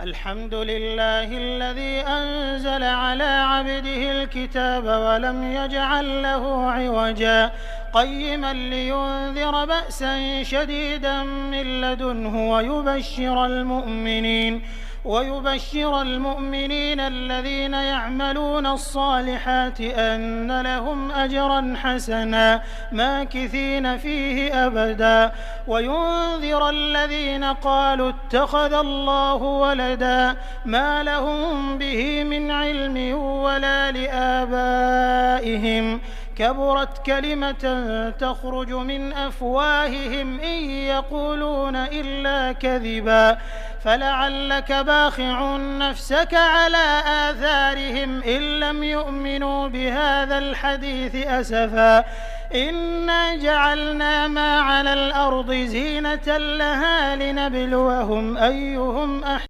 الحمد لله الذي أنزل على عبده الكتاب ولم يجعل له عوجا قيما لينذر بأسا شديدا من لدنه ويبشر المؤمنين الذين يعملون الصالحات أن لهم أجرا حسنا ماكثين فيه أبدا وينذر الذين قالوا اتخذ الله ولدا ما لهم به من علم ولا لآبائهم كبرت كلمة تخرج من أفواههم إن يقولون إلا كذبا فلعلك باخع نفسك على آثارهم إن لم يؤمنوا بهذا الحديث أسفا إنا جعلنا ما على الأرض زينة لها لنبلوهم أيهم أحسن